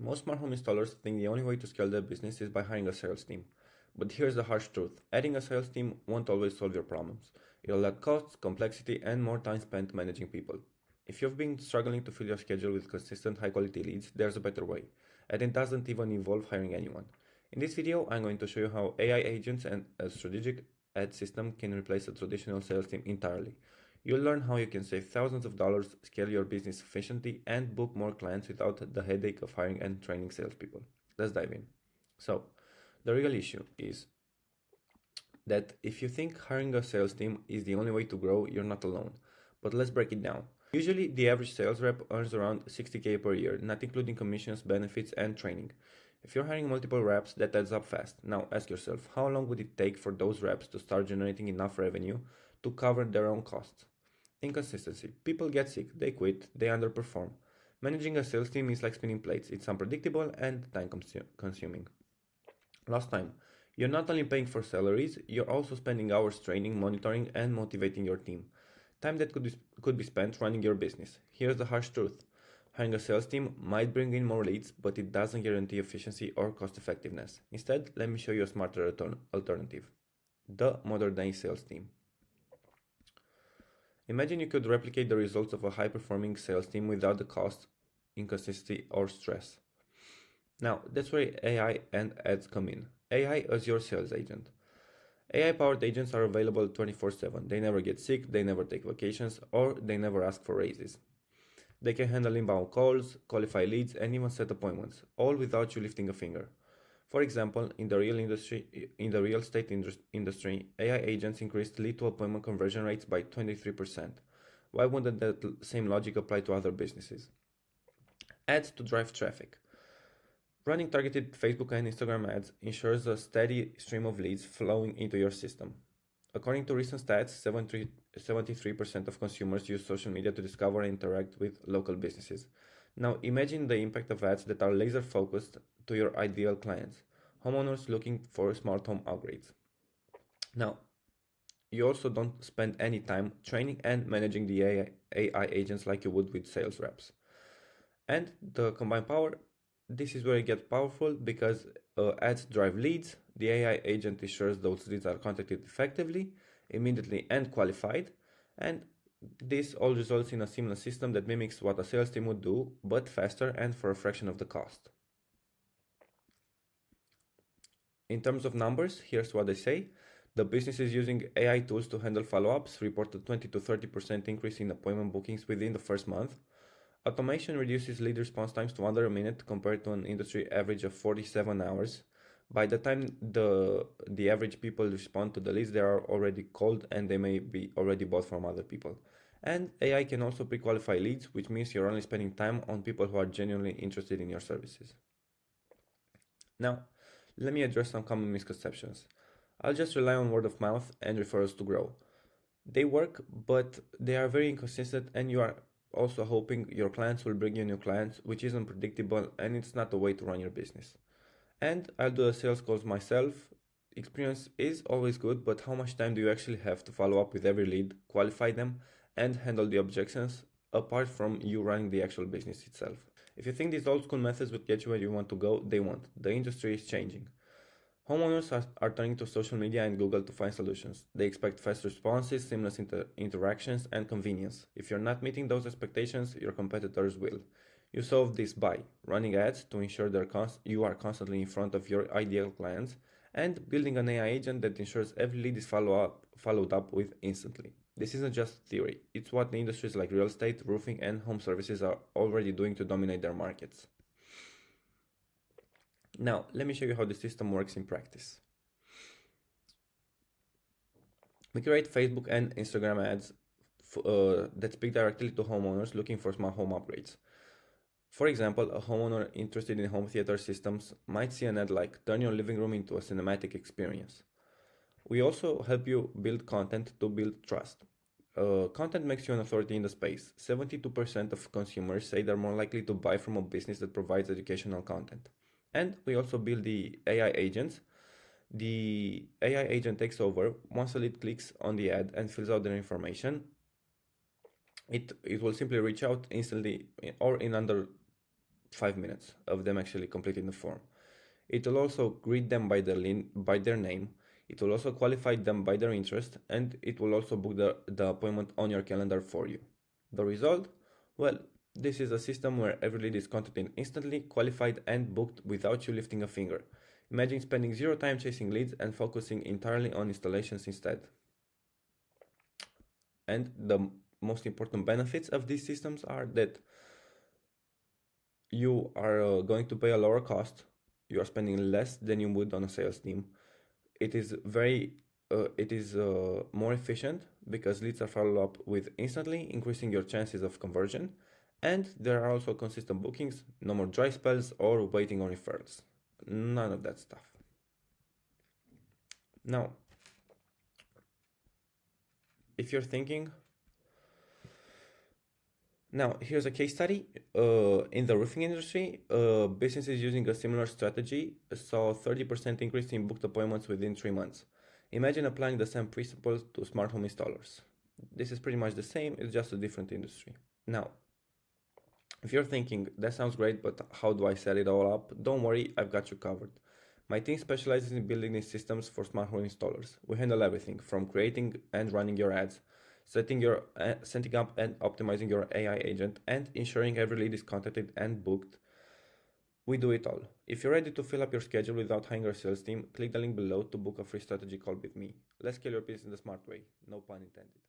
Most smart home installers think the only way to scale their business is by hiring a sales team. But here's the harsh truth. Adding a sales team won't always solve your problems. It'll add costs, complexity, and more time spent managing people. If you've been struggling to fill your schedule with consistent high quality leads, there's a better way. And it doesn't even involve hiring anyone. In this video, I'm going to show you how AI agents and a strategic ad system can replace a traditional sales team entirely. You'll learn how you can save thousands of dollars, scale your business efficiently, and book more clients without the headache of hiring and training salespeople. Let's dive in. So, the real issue is that if you think hiring a sales team is the only way to grow, you're not alone. But let's break it down. Usually, the average sales rep earns around 60K per year, not including commissions, benefits, and training. If you're hiring multiple reps, that adds up fast. Now ask yourself, how long would it take for those reps to start generating enough revenue to cover their own costs? Inconsistency. People get sick, they quit, they underperform. Managing a sales team is like spinning plates. It's unpredictable and time consuming. Last time, you're not only paying for salaries, you're also spending hours training, monitoring, and motivating your team. Time that could be spent running your business. Here's the harsh truth. Hiring a sales team might bring in more leads, but it doesn't guarantee efficiency or cost effectiveness. Instead, let me show you a smarter alternative. The modern day sales team. Imagine you could replicate the results of a high-performing sales team without the cost, inconsistency, or stress. Now, that's where AI and ads come in. AI as your sales agent. AI-powered agents are available 24/7. They never get sick, they never take vacations, or they never ask for raises. They can handle inbound calls, qualify leads, and even set appointments, all without you lifting a finger. For example, in the real estate industry, AI agents increased lead to appointment conversion rates by 23%. Why wouldn't that same logic apply to other businesses? Ads to drive traffic. Running targeted Facebook and Instagram ads ensures a steady stream of leads flowing into your system. According to recent stats, 73% of consumers use social media to discover and interact with local businesses. Now imagine the impact of ads that are laser focused to your ideal clients, homeowners looking for smart home upgrades. Now, you also don't spend any time training and managing the AI agents like you would with sales reps. And the combined power, this is where it gets powerful because ads drive leads. The AI agent ensures those leads are contacted effectively, immediately, and qualified. And this all results in a seamless system that mimics what a sales team would do, but faster and for a fraction of the cost. In terms of numbers, here's what they say. The businesses using AI tools to handle follow-ups report a 20 to 30% increase in appointment bookings within the first month. Automation reduces lead response times to under a minute compared to an industry average of 47 hours. By the time the average people respond to the leads, they are already called and they may be already bought from other people. And AI can also pre-qualify leads, which means you're only spending time on people who are genuinely interested in your services. Now, let me address some common misconceptions. I'll just rely on word of mouth and referrals to grow. They work, but they are very inconsistent, and you are also hoping your clients will bring you new clients, which isn't predictable and it's not a way to run your business. And I'll do the sales calls myself. Experience is always good, but how much time do you actually have to follow up with every lead, qualify them, and handle the objections apart from you running the actual business itself? If you think these old school methods would get you where you want to go, they won't. The industry is changing. Homeowners are turning to social media and Google to find solutions. They expect fast responses, seamless interactions, and convenience. If you're not meeting those expectations, your competitors will. You solve this by running ads to ensure you are constantly in front of your ideal clients, and building an AI agent that ensures every lead is followed up with instantly. This isn't just theory, it's what the industries like real estate, roofing, and home services are already doing to dominate their markets. Now, let me show you how the system works in practice. We create Facebook and Instagram ads that speak directly to homeowners looking for smart home upgrades. For example, a homeowner interested in home theater systems might see an ad like "Turn your living room into a cinematic experience." We also help you build content to build trust. Content makes you an authority in the space. 72% of consumers say they're more likely to buy from a business that provides educational content. And we also build the AI agents. The AI agent takes over once a lead clicks on the ad and fills out their information. It will simply reach out instantly or in under 5 minutes of them actually completing the form. It will also greet them by their name. It will also qualify them by their interest, and it will also book the appointment on your calendar for you. The result? Well, this is a system where every lead is contacted instantly, qualified, and booked without you lifting a finger. Imagine spending zero time chasing leads and focusing entirely on installations instead. And the most important benefits of these systems are that you are going to pay a lower cost. You are spending less than you would on a sales team. It is more efficient because leads are followed up with instantly, increasing your chances of conversion. And there are also consistent bookings, no more dry spells or waiting on referrals. None of that stuff. Now, if you're thinking, now here's a case study. In the roofing industry, businesses using a similar strategy saw 30% increase in booked appointments within 3 months. Imagine applying the same principles to smart home installers. This is pretty much the same, it's just a different industry. Now, if you're thinking, that sounds great, but how do I set it all up? Don't worry, I've got you covered. My team specializes in building these systems for smart home installers. We handle everything from creating and running your ads, setting up and optimizing your AI agent, and ensuring every lead is contacted and booked. We do it all. If you're ready to fill up your schedule without hiring a sales team, click the link below to book a free strategy call with me. Let's scale your business in the smart way. No pun intended.